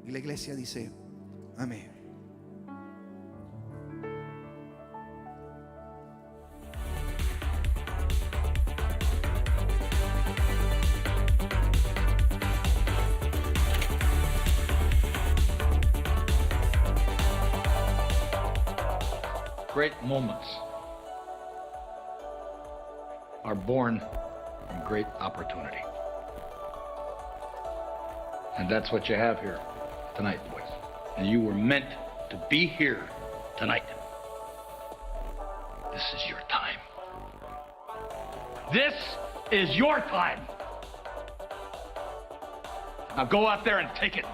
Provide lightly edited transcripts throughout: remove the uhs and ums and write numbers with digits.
Y la iglesia dice, amén. Great moments are born from great opportunity. And that's what you have here tonight, boys. And you were meant to be here tonight. This is your time. This is your time. Now go out there and take it.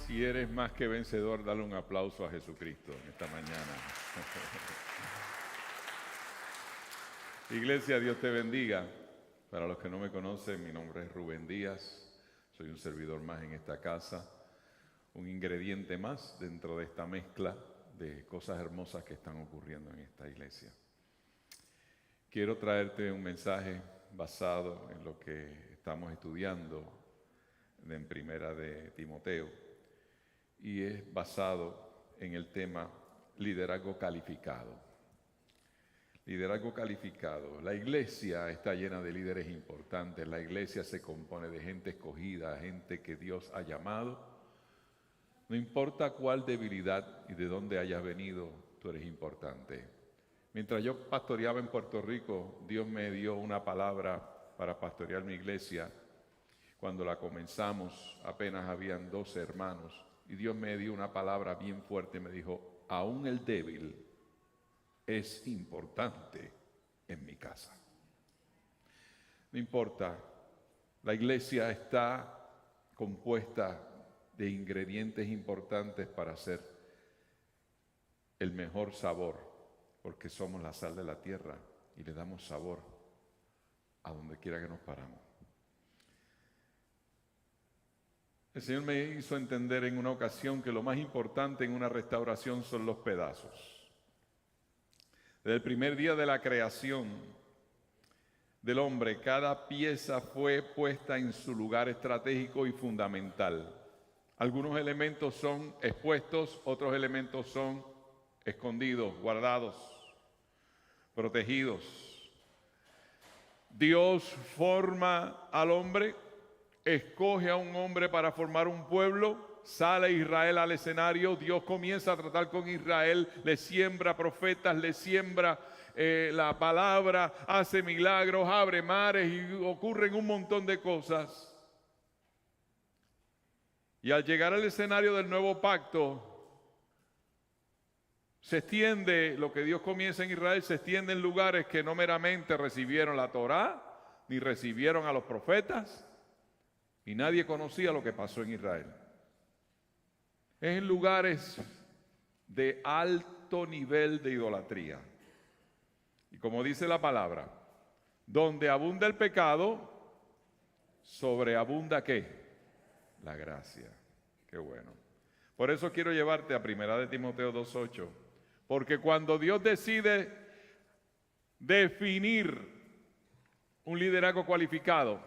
Si eres más que vencedor, dale un aplauso a Jesucristo en esta mañana. Iglesia, Dios te bendiga. Para los que no me conocen, mi nombre es Rubén Díaz. Soy un servidor más en esta casa, un ingrediente más dentro de esta mezcla de cosas hermosas que están ocurriendo en esta iglesia. Quiero traerte un mensaje basado en lo que estamos estudiando en Primera de Timoteo, y es basado en el tema liderazgo calificado. Liderazgo calificado. La iglesia está llena de líderes importantes. La iglesia se compone de gente escogida, gente que Dios ha llamado. No importa cuál debilidad y de dónde hayas venido, tú eres importante. Mientras yo pastoreaba en Puerto Rico, Dios me dio una palabra para pastorear mi iglesia. Cuando la comenzamos, apenas habían 12 hermanos. Y Dios me dio una palabra bien fuerte. Me dijo, aún el débil es importante en mi casa. No importa, la iglesia está compuesta de ingredientes importantes para hacer el mejor sabor, porque somos la sal de la tierra y le damos sabor a donde quiera que nos paramos. El Señor me hizo entender en una ocasión que lo más importante en una restauración son los pedazos. Desde el primer día de la creación del hombre, cada pieza fue puesta en su lugar estratégico y fundamental. Algunos elementos son expuestos, otros elementos son escondidos, guardados, protegidos. Dios forma al hombre, escoge a un hombre para formar un pueblo. Sale Israel al escenario, Dios comienza a tratar con Israel, le siembra profetas, le siembra la palabra, hace milagros, abre mares y ocurren un montón de cosas. Y al llegar al escenario del nuevo pacto, se extiende, lo que Dios comienza en Israel, se extiende en lugares que no meramente recibieron la Torá, ni recibieron a los profetas, y nadie conocía lo que pasó en Israel. Es en lugares de alto nivel de idolatría. Y como dice la palabra, donde abunda el pecado, sobreabunda ¿qué? La gracia. Qué bueno. Por eso quiero llevarte a Primera de Timoteo 2:8, porque cuando Dios decide definir un liderazgo cualificado,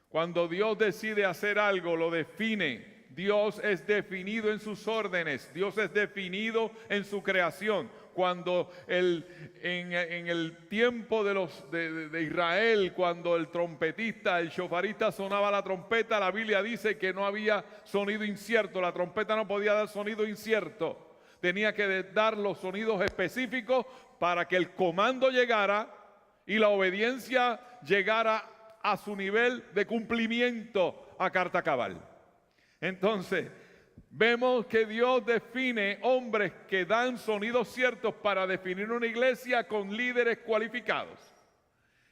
cuando Dios decide hacer algo, lo define. Dios es definido en sus órdenes, Dios es definido en su creación. Cuando en el tiempo de Israel, cuando el trompetista, el shofarista sonaba la trompeta, la Biblia dice que no había sonido incierto, la trompeta no podía dar sonido incierto, tenía que dar los sonidos específicos para que el comando llegara y la obediencia llegara a su nivel de cumplimiento a carta cabal. Entonces, vemos que Dios define hombres que dan sonidos ciertos para definir una iglesia con líderes cualificados.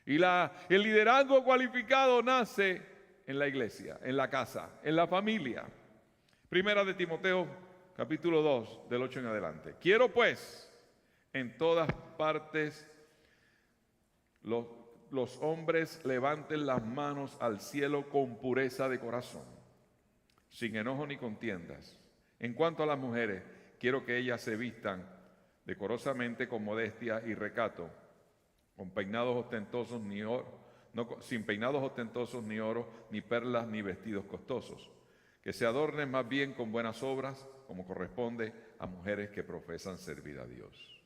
Y el liderazgo cualificado nace en la iglesia, en la casa, en la familia. Primera de Timoteo, capítulo 2, del 8 en adelante. Quiero pues, en todas partes, los hombres levanten las manos al cielo con pureza de corazón, sin enojo ni contiendas. En cuanto a las mujeres, quiero que ellas se vistan decorosamente con modestia y recato, con peinados ostentosos ni oro, sin peinados ostentosos ni oro, ni perlas, ni vestidos costosos, que se adornen más bien con buenas obras, como corresponde a mujeres que profesan servir a Dios.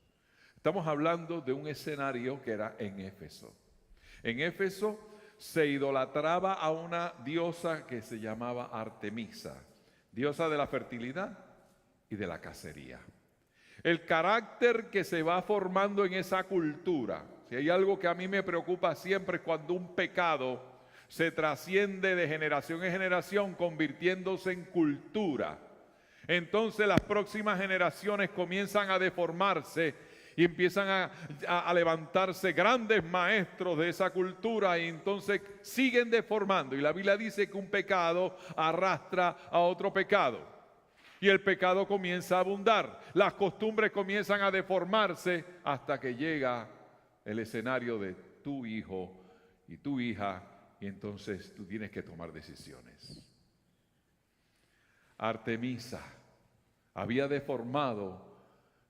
Estamos hablando de un escenario que era en Éfeso. En Éfeso se idolatraba a una diosa que se llamaba Artemisa, diosa de la fertilidad y de la cacería. El carácter que se va formando en esa cultura, si hay algo que a mí me preocupa siempre es cuando un pecado se trasciende de generación en generación convirtiéndose en cultura. Entonces las próximas generaciones comienzan a deformarse y empiezan a levantarse grandes maestros de esa cultura y entonces siguen deformando. Y la Biblia dice que un pecado arrastra a otro pecado. Y el pecado comienza a abundar. Las costumbres comienzan a deformarse hasta que llega el escenario de tu hijo y tu hija. Y entonces tú tienes que tomar decisiones. Artemisa había deformado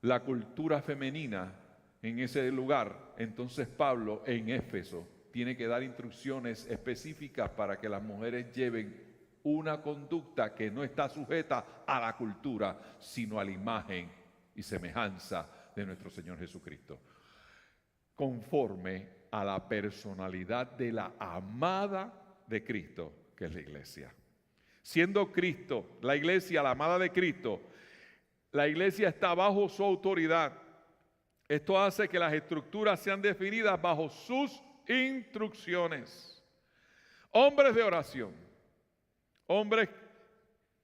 la cultura femenina en ese lugar. Entonces Pablo en Éfeso tiene que dar instrucciones específicas para que las mujeres lleven una conducta que no está sujeta a la cultura, sino a la imagen y semejanza de nuestro Señor Jesucristo, conforme a la personalidad de la amada de Cristo, que es la iglesia. Siendo Cristo, la iglesia, la amada de Cristo, la iglesia está bajo su autoridad. Esto hace que las estructuras sean definidas bajo sus instrucciones. Hombres de oración, hombres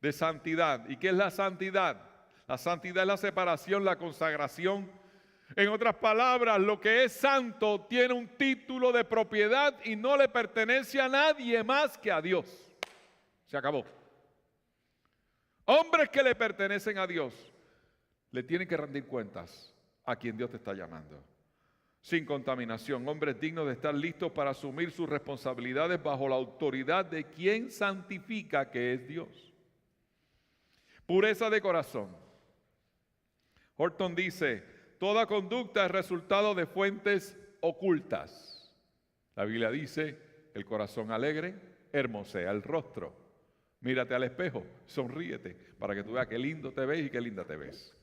de santidad. ¿Y qué es la santidad? La santidad es la separación, la consagración. En otras palabras, lo que es santo tiene un título de propiedad y no le pertenece a nadie más que a Dios. Se acabó. Hombres que le pertenecen a Dios le tienen que rendir cuentas a quien Dios te está llamando. Sin contaminación, hombres dignos de estar listos para asumir sus responsabilidades bajo la autoridad de quien santifica, que es Dios. Pureza de corazón. Horton dice, toda conducta es resultado de fuentes ocultas. La Biblia dice, el corazón alegre hermosea el rostro. Mírate al espejo, sonríete, para que tú veas qué lindo te ves y qué linda te ves.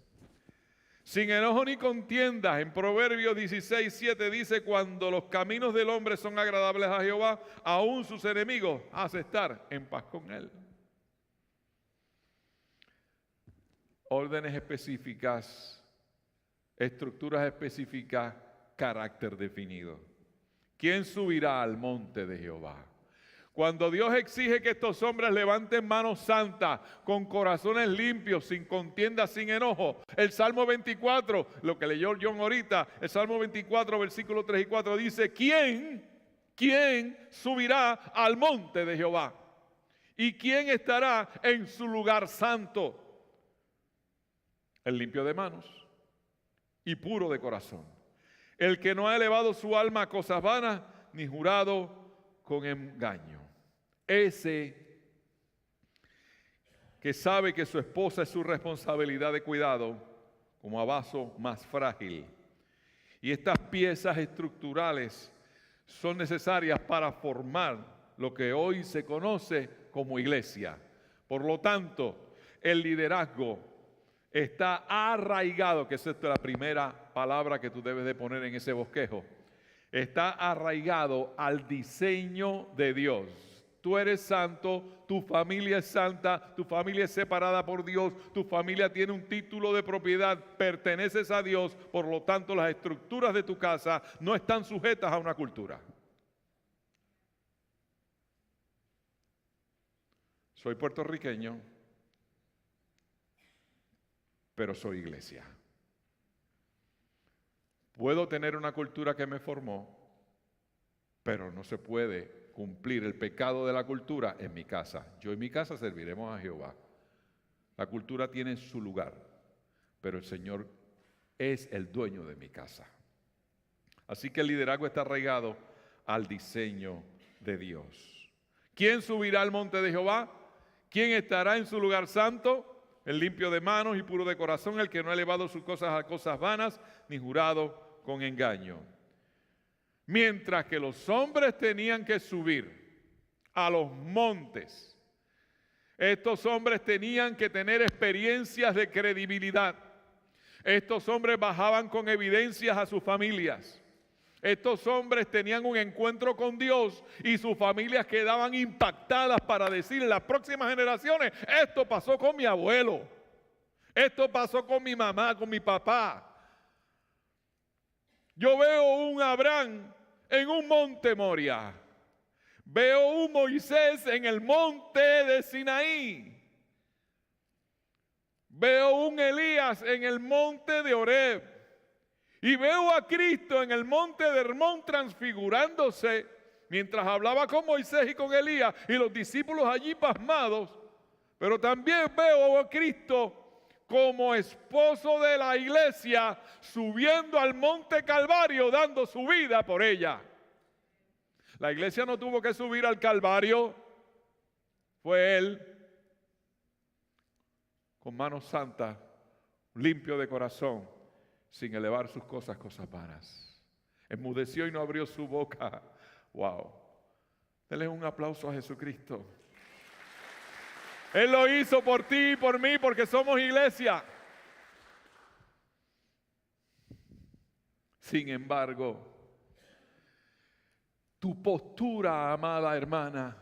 Sin enojo ni contiendas, en Proverbios 16:7 dice, cuando los caminos del hombre son agradables a Jehová, aún sus enemigos hace estar en paz con él. Órdenes específicas, estructuras específicas, carácter definido. ¿Quién subirá al monte de Jehová? Cuando Dios exige que estos hombres levanten manos santas, con corazones limpios, sin contienda, sin enojo. El Salmo 24, lo que leyó John ahorita, el Salmo 24, versículos 3 y 4 dice, ¿quién subirá al monte de Jehová? ¿Y quién estará en su lugar santo? El limpio de manos y puro de corazón. El que no ha elevado su alma a cosas vanas, ni jurado con engaño. Ese que sabe que su esposa es su responsabilidad de cuidado como a vaso más frágil. Y estas piezas estructurales son necesarias para formar lo que hoy se conoce como iglesia. Por lo tanto, el liderazgo está arraigado, que esa es la primera palabra que tú debes de poner en ese bosquejo. Está arraigado al diseño de Dios. Tú eres santo, tu familia es santa, tu familia es separada por Dios, tu familia tiene un título de propiedad, perteneces a Dios, por lo tanto las estructuras de tu casa no están sujetas a una cultura. Soy puertorriqueño, pero soy iglesia. Puedo tener una cultura que me formó, pero no se puede cumplir el pecado de la cultura en mi casa. Yo en mi casa serviremos a Jehová. La cultura tiene su lugar, pero el Señor es el dueño de mi casa. Así que el liderazgo está arraigado al diseño de Dios. ¿Quién subirá al monte de Jehová? ¿Quién estará en su lugar santo? El limpio de manos y puro de corazón, el que no ha elevado sus cosas a cosas vanas, ni jurado con engaño. Mientras que los hombres tenían que subir a los montes, estos hombres tenían que tener experiencias de credibilidad. Estos hombres bajaban con evidencias a sus familias. Estos hombres tenían un encuentro con Dios y sus familias quedaban impactadas para decir en las próximas generaciones: esto pasó con mi abuelo, esto pasó con mi mamá, con mi papá. Yo veo un Abraham en un monte Moria. Veo un Moisés en el monte de Sinaí. Veo un Elías en el monte de Horeb. Y veo a Cristo en el monte de Hermón transfigurándose mientras hablaba con Moisés y con Elías y los discípulos allí pasmados. Pero también veo a Cristo como esposo de la iglesia subiendo al monte Calvario dando su vida por ella. La iglesia no tuvo que subir al Calvario, fue Él con manos santas, limpio de corazón, sin elevar sus cosas vanas. Enmudeció y no abrió su boca. Wow. Denle un aplauso a Jesucristo. Él lo hizo por ti y por mí porque somos iglesia. Sin embargo, tu postura, amada hermana,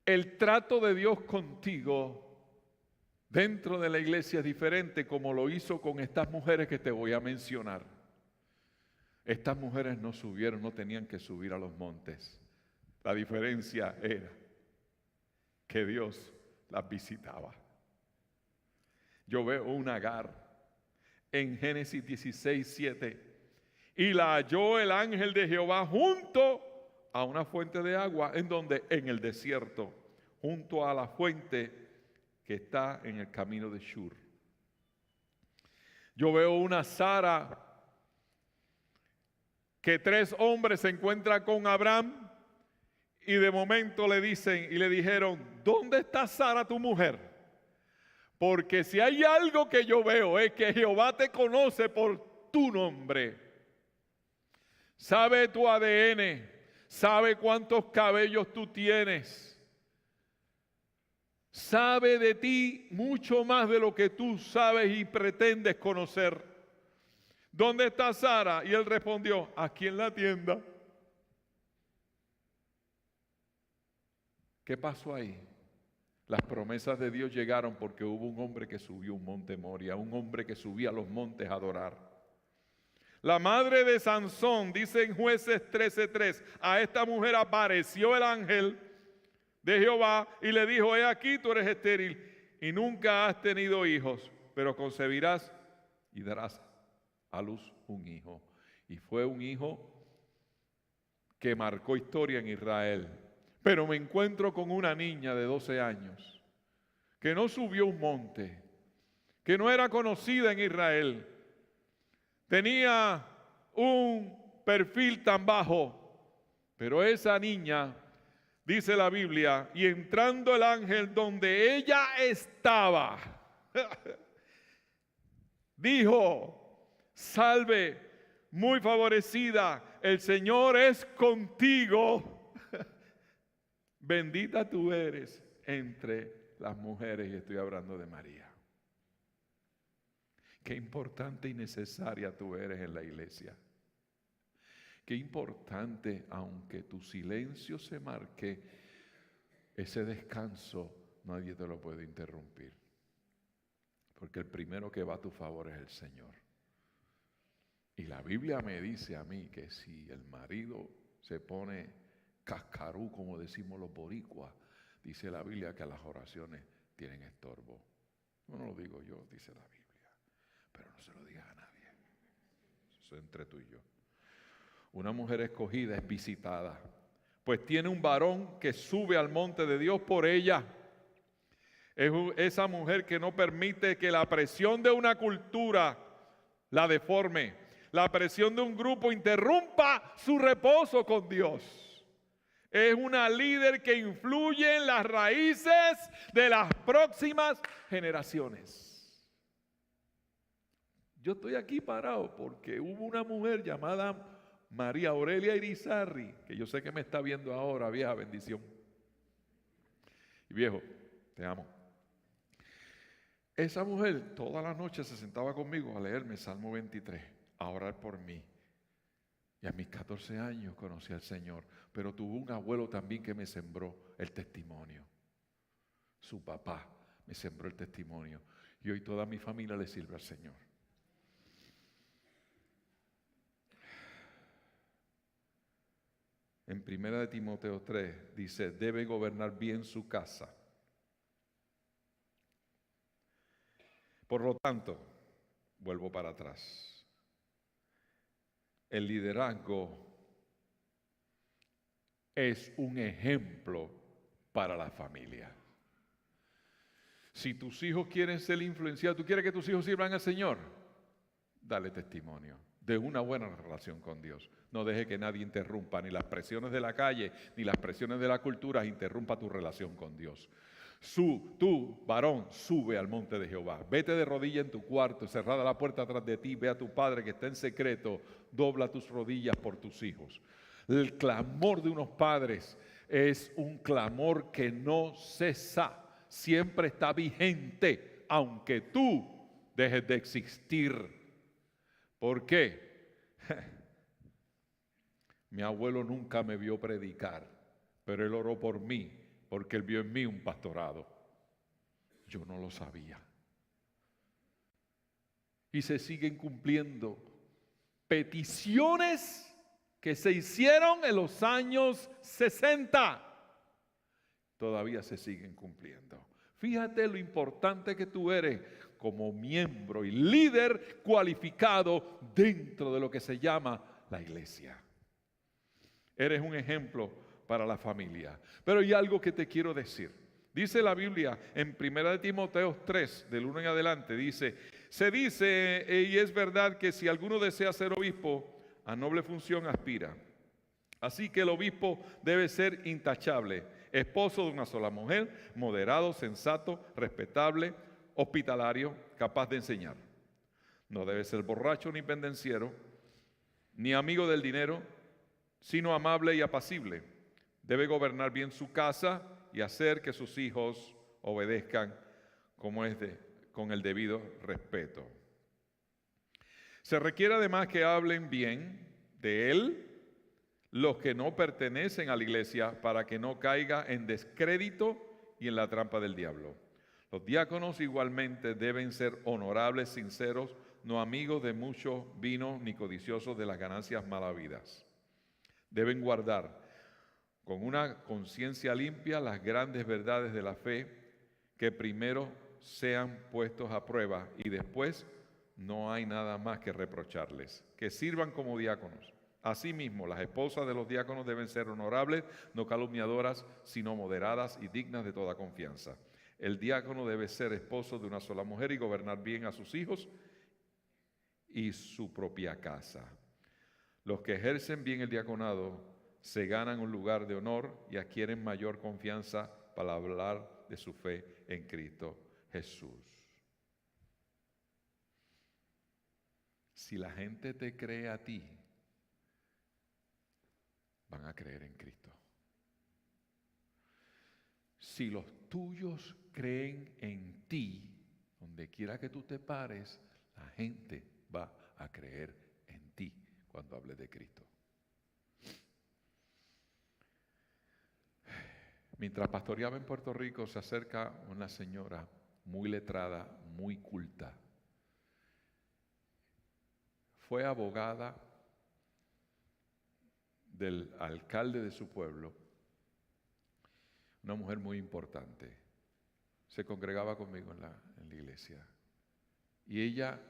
el trato de Dios contigo dentro de la iglesia es diferente, como lo hizo con estas mujeres que te voy a mencionar. Estas mujeres no subieron, no tenían que subir a los montes. La diferencia era que Dios las visitaba. Yo veo un Agar en Génesis 16:7. Y la halló el ángel de Jehová junto a una fuente de agua, ¿en donde? En el desierto, junto a la fuente que está en el camino de Shur. Yo veo una Sara que 3 hombres se encuentran con Abraham y de momento le dicen y le dijeron: ¿dónde está Sara tu mujer? Porque si hay algo que yo veo es que Jehová te conoce por tu nombre. Sabe tu ADN, sabe cuántos cabellos tú tienes, sabe de ti mucho más de lo que tú sabes y pretendes conocer. ¿Dónde está Sara? Y él respondió: aquí en la tienda. ¿Qué pasó ahí? Las promesas de Dios llegaron porque hubo un hombre que subió un monte Moria, un hombre que subía a los montes a adorar. La madre de Sansón, dice en Jueces 13:3, a esta mujer apareció el ángel de Jehová y le dijo: he aquí, tú eres estéril y nunca has tenido hijos, pero concebirás y darás a luz un hijo. Y fue un hijo que marcó historia en Israel. Pero me encuentro con una niña de 12 años que no subió un monte, que no era conocida en Israel. Tenía un perfil tan bajo, pero esa niña, dice la Biblia, y entrando el ángel donde ella estaba, dijo: salve, muy favorecida, el Señor es contigo. Bendita tú eres entre las mujeres, y estoy hablando de María. Qué importante y necesaria tú eres en la iglesia. Qué importante, aunque tu silencio se marque, ese descanso nadie te lo puede interrumpir. Porque el primero que va a tu favor es el Señor. Y la Biblia me dice a mí que si el marido se pone cascarú, como decimos los boricuas, dice la Biblia que las oraciones tienen estorbo. No lo digo yo, dice la Biblia. Pero no se lo digas a nadie. Eso es entre tú y yo. Una mujer escogida es visitada, pues tiene un varón que sube al monte de Dios por ella. Es esa mujer que no permite que la presión de una cultura la deforme, la presión de un grupo interrumpa su reposo con Dios. Es una líder que influye en las raíces de las próximas generaciones. Yo estoy aquí parado porque hubo una mujer llamada María Aurelia Irizarry, que yo sé que me está viendo ahora, vieja bendición. Y viejo, te amo. Esa mujer toda la noche se sentaba conmigo a leerme Salmo 23, a orar por mí. Y a mis 14 años conocí al Señor, pero tuve un abuelo también que me sembró el testimonio. Su papá me sembró el testimonio. Y hoy toda mi familia le sirve al Señor. En 1 Timoteo 3 dice, debe gobernar bien su casa. Por lo tanto, vuelvo para atrás. El liderazgo es un ejemplo para la familia. Si tus hijos quieren ser influenciados, ¿tú quieres que tus hijos sirvan al Señor? Dale testimonio de una buena relación con Dios. No deje que nadie interrumpa, ni las presiones de la calle, ni las presiones de la cultura interrumpa tu relación con Dios. Tú, varón, sube al monte de Jehová. Vete de rodilla en tu cuarto, cerrada la puerta atrás de ti. Ve a tu padre que está en secreto. Dobla tus rodillas por tus hijos. El clamor de unos padres es un clamor que no cesa. Siempre está vigente, aunque tú dejes de existir. ¿Por qué? Mi abuelo nunca me vio predicar, pero él oró por mí, porque él vio en mí un pastorado. Yo no lo sabía. Y se siguen cumpliendo peticiones que se hicieron en los años 60. Todavía se siguen cumpliendo. Fíjate lo importante que tú eres como miembro y líder cualificado dentro de lo que se llama la iglesia. Eres un ejemplo para la familia. Pero hay algo que te quiero decir. Dice la Biblia en 1 Timoteo 3, del 1 en adelante, se dice, y es verdad que si alguno desea ser obispo, a noble función aspira. Así que el obispo debe ser intachable, esposo de una sola mujer, moderado, sensato, respetable, hospitalario, capaz de enseñar. No debe ser borracho ni pendenciero, ni amigo del dinero, sino amable y apacible. Debe gobernar bien su casa y hacer que sus hijos obedezcan con el debido respeto. Se requiere además que hablen bien de él los que no pertenecen a la iglesia para que no caiga en descrédito y en la trampa del diablo. Los diáconos igualmente deben ser honorables, sinceros, no amigos de mucho vino ni codiciosos de las ganancias malavidas. Deben guardar con una conciencia limpia las grandes verdades de la fe, que primero sean puestos a prueba y después no hay nada más que reprocharles. Que sirvan como diáconos. Asimismo, las esposas de los diáconos deben ser honorables, no calumniadoras, sino moderadas y dignas de toda confianza. El diácono debe ser esposo de una sola mujer y gobernar bien a sus hijos y su propia casa. Los que ejercen bien el diaconado se ganan un lugar de honor y adquieren mayor confianza para hablar de su fe en Cristo Jesús. Si la gente te cree a ti, van a creer en Cristo. Si los tuyos creen en ti, donde quiera que tú te pares, la gente va a creer en ti cuando hables de Cristo. Mientras pastoreaba en Puerto Rico, se acerca una señora muy letrada, muy culta. Fue abogada del alcalde de su pueblo, una mujer muy importante. Se congregaba conmigo en la iglesia. Y ella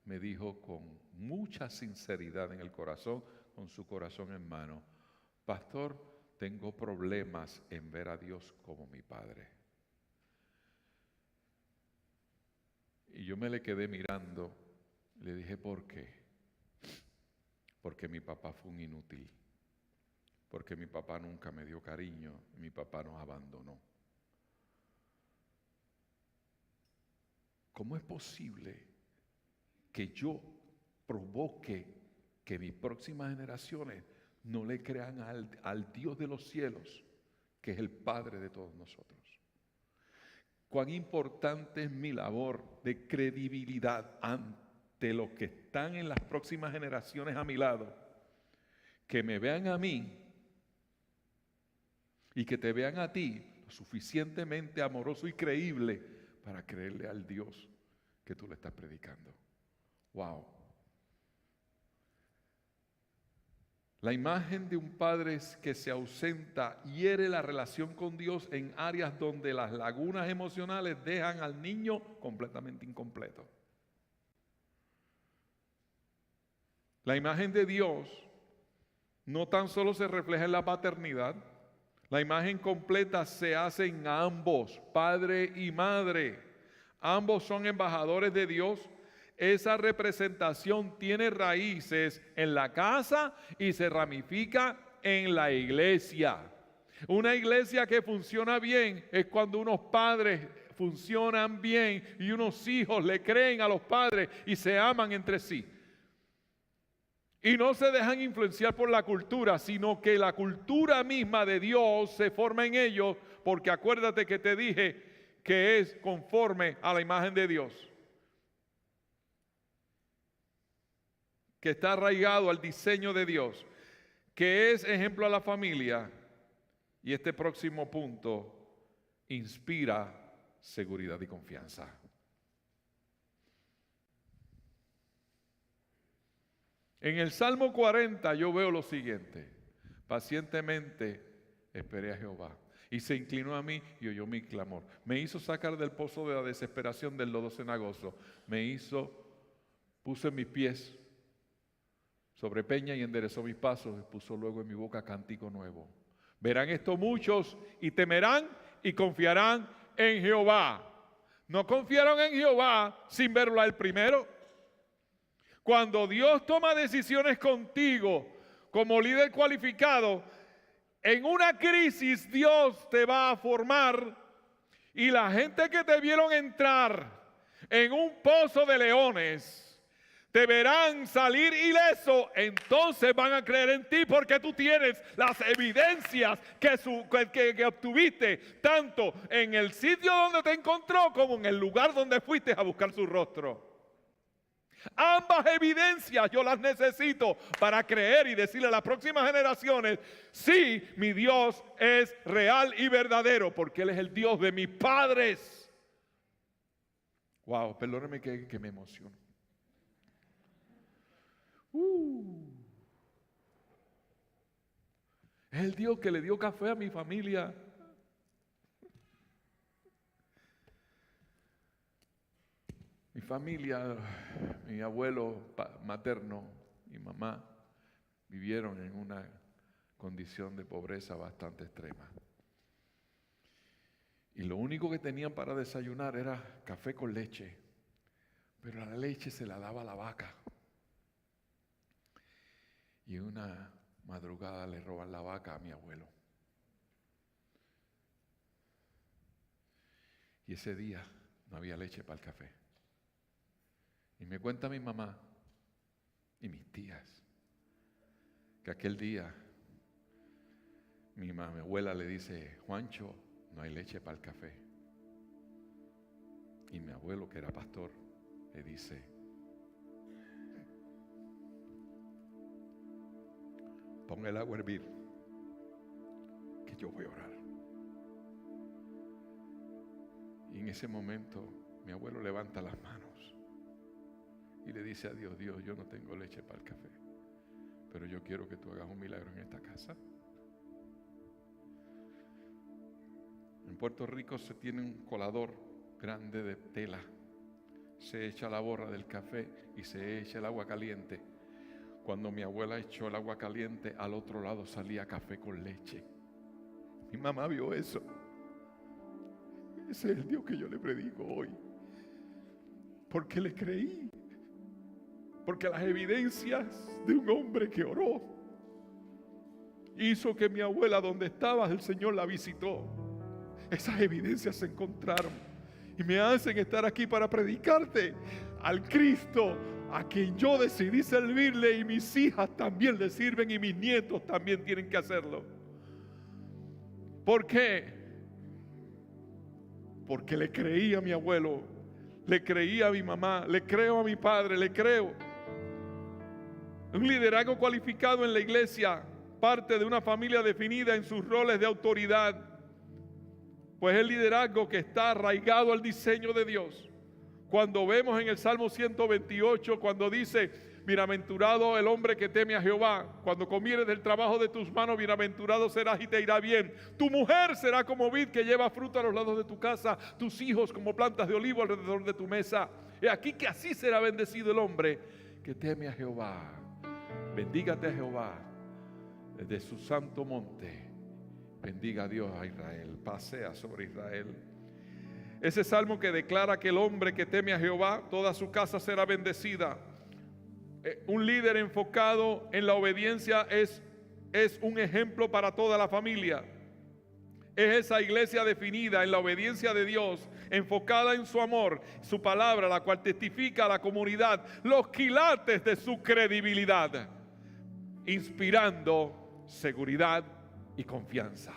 me dijo con mucha sinceridad en el corazón, con su corazón en mano: pastor, tengo problemas en ver a Dios como mi Padre. Y yo me le quedé mirando, le dije, ¿por qué? Porque mi papá fue un inútil, porque mi papá nunca me dio cariño, mi papá nos abandonó. ¿Cómo es posible que yo provoque que mis próximas generaciones no le crean al Dios de los cielos, que es el Padre de todos nosotros. Cuán importante es mi labor de credibilidad ante los que están en las próximas generaciones a mi lado, que me vean a mí y que te vean a ti lo suficientemente amoroso y creíble para creerle al Dios que tú le estás predicando. Wow. La imagen de un padre que se ausenta hiere la relación con Dios en áreas donde las lagunas emocionales dejan al niño completamente incompleto. La imagen de Dios no tan solo se refleja en la paternidad, la imagen completa se hace en ambos, padre y madre. Ambos son embajadores de Dios. Esa representación tiene raíces en la casa y se ramifica en la iglesia. Una iglesia que funciona bien es cuando unos padres funcionan bien y unos hijos le creen a los padres y se aman entre sí. Y no se dejan influenciar por la cultura, sino que la cultura misma de Dios se forma en ellos, porque acuérdate que te dije que es conforme a la imagen de Dios, que está arraigado al diseño de Dios, que es ejemplo a la familia. Y este próximo punto inspira seguridad y confianza. En el Salmo 40 yo veo lo siguiente: pacientemente esperé a Jehová y se inclinó a mí y oyó mi clamor. Me hizo sacar del pozo de la desesperación del lodo cenagoso. Puso en mis pies sobre peña y enderezó mis pasos y puso luego en mi boca cántico nuevo. Verán esto muchos y temerán y confiarán en Jehová. No confiaron en Jehová sin verlo a él primero. Cuando Dios toma decisiones contigo como líder cualificado, en una crisis Dios te va a formar y la gente que te vieron entrar en un pozo de leones te verán salir ileso, entonces van a creer en ti porque tú tienes las evidencias que obtuviste tanto en el sitio donde te encontró como en el lugar donde fuiste a buscar su rostro. Ambas evidencias yo las necesito para creer y decirle a las próximas generaciones: sí, mi Dios es real y verdadero, porque Él es el Dios de mis padres. Wow, perdóneme que me emociono. Es el Dios que le dio café a mi familia. Mi familia, mi abuelo materno y mamá vivieron en una condición de pobreza bastante extrema. Y lo único que tenían para desayunar era café con leche, pero la leche se la daba la vaca. Y una madrugada le roban la vaca a mi abuelo. Y ese día no había leche para el café. Y me cuenta mi mamá y mis tías que aquel día mi abuela le dice: Juancho, no hay leche para el café. Y mi abuelo, que era pastor, le dice: pon el agua a hervir, que yo voy a orar. Y en ese momento mi abuelo levanta las manos y le dice a Dios: Dios, yo no tengo leche para el café, pero yo quiero que tú hagas un milagro en esta casa. En Puerto Rico se tiene un colador grande de tela. Se echa la borra del café y se echa el agua caliente. Cuando mi abuela echó el agua caliente, al otro lado salía café con leche. Mi mamá vio eso. Ese es el Dios que yo le predico hoy. Porque le creí. Porque las evidencias de un hombre que oró hizo que mi abuela, donde estaba, el Señor la visitó. Esas evidencias se encontraron y me hacen estar aquí para predicarte al Cristo a quien yo decidí servirle, y mis hijas también le sirven y mis nietos también tienen que hacerlo. ¿Por qué? Porque le creí a mi abuelo, le creí a mi mamá, le creo a mi padre, le creo. Un liderazgo cualificado en la iglesia parte de una familia definida en sus roles de autoridad, pues el liderazgo que está arraigado al diseño de Dios. Cuando vemos en el Salmo 128, cuando dice: bienaventurado el hombre que teme a Jehová, cuando comieres del trabajo de tus manos, bienaventurado serás y te irá bien. Tu mujer será como vid que lleva fruto a los lados de tu casa, tus hijos como plantas de olivo alrededor de tu mesa. He aquí que así será bendecido el hombre que teme a Jehová. Bendígate a Jehová desde su santo monte. Bendiga a Dios a Israel, pasea sobre Israel. Ese salmo que declara que el hombre que teme a Jehová, toda su casa será bendecida. Un líder enfocado en la obediencia es un ejemplo para toda la familia. Es esa iglesia definida en la obediencia de Dios, enfocada en su amor, su palabra, la cual testifica a la comunidad los quilates de su credibilidad, inspirando seguridad y confianza.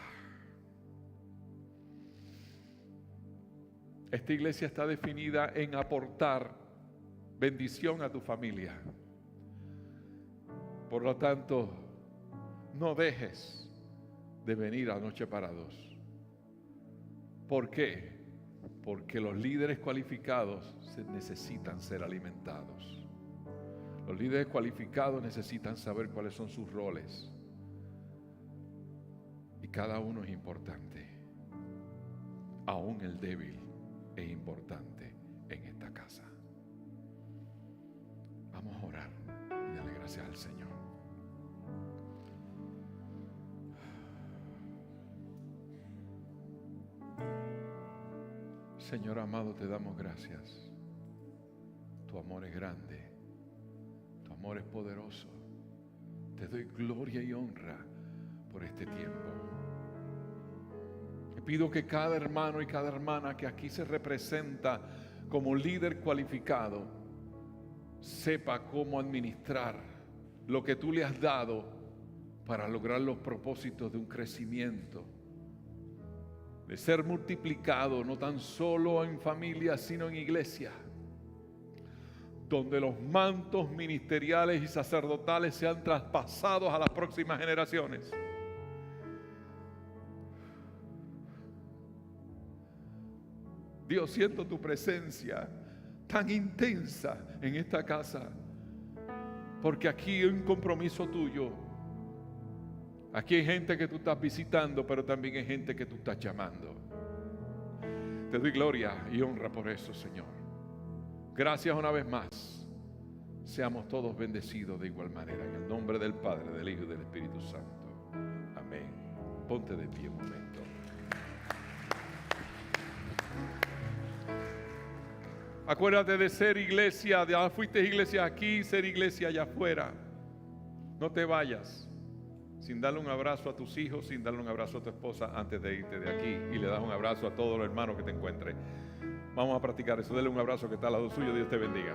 Esta iglesia está definida en aportar bendición a tu familia. Por lo tanto, no dejes de venir a Noche para Dos. ¿Por qué? Porque los líderes cualificados necesitan ser alimentados. Los líderes cualificados necesitan saber cuáles son sus roles. Y cada uno es importante. Aún el débil es importante en esta casa. Vamos a orar y darle gracias al Señor. Señor amado, te damos gracias. Tu amor es grande, tu amor es poderoso. Te doy gloria y honra por este tiempo. Te pido que cada hermano y cada hermana que aquí se representa como líder cualificado sepa cómo administrar lo que tú le has dado para lograr los propósitos de un crecimiento, de ser multiplicado no tan solo en familia, sino en iglesia, donde los mantos ministeriales y sacerdotales sean traspasados a las próximas generaciones. Dios, siento tu presencia tan intensa en esta casa, porque aquí hay un compromiso tuyo. Aquí hay gente que tú estás visitando, pero también hay gente que tú estás llamando. Te doy gloria y honra por eso, Señor. Gracias una vez más. Seamos todos bendecidos de igual manera. En el nombre del Padre, del Hijo y del Espíritu Santo. Amén. Ponte de pie un momento. Acuérdate de ser iglesia. Ya fuiste iglesia aquí, ser iglesia allá afuera. No te vayas sin darle un abrazo a tus hijos, sin darle un abrazo a tu esposa antes de irte de aquí, y le das un abrazo a todos los hermanos que te encuentres. Vamos a practicar eso. Dale un abrazo que está al lado suyo. Dios te bendiga.